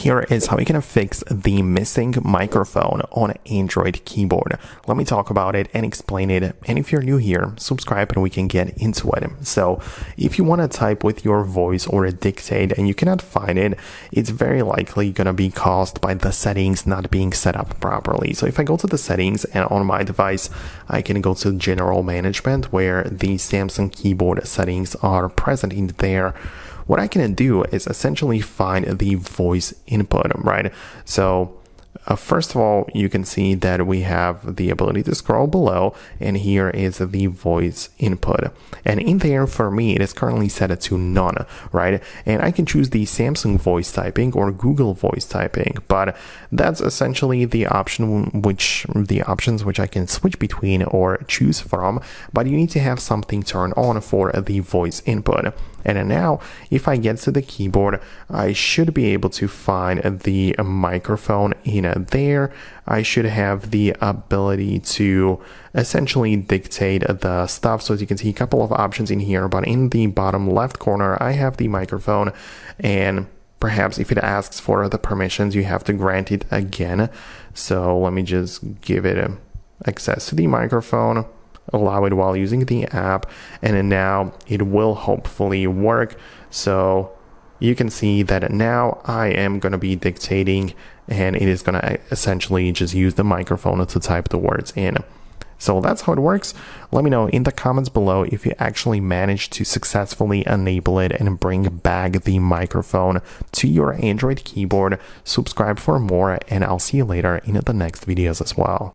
here is how you can fix the missing microphone on Android keyboard. Let me talk about it and explain it. And if you're new here, subscribe and we can get into it. So if you want to type with your voice or dictate and you cannot find it, it's very likely going to be caused by the settings not being set up properly. So if I go to the settings and on my device, I can go to general management where the Samsung keyboard settings are present in there. What I can do is essentially find the voice input, right? So first of all, you can see that we have the ability to scroll below, and here is the voice input. And in there, for me, it is currently set to none, right? And I can choose the Samsung voice typing or Google voice typing, but that's essentially the options which I can switch between or choose from, but you need to have something turned on for the voice input. And now, if I get to the keyboard, I should be able to find the microphone in there. I should have the ability to essentially dictate the stuff. So as you can see, a couple of options in here, but in the bottom left corner, I have the microphone, and perhaps if it asks for the permissions, you have to grant it again. So let me just give it access to the microphone, allow it while using the app, and then now it will hopefully work. So you can see that now I am going to be dictating, and it is going to essentially just use the microphone to type the words in. So that's how it works. Let me know in the comments below if you actually managed to successfully enable it and bring back the microphone to your Android keyboard. Subscribe for more, and I'll see you later in the next videos as well.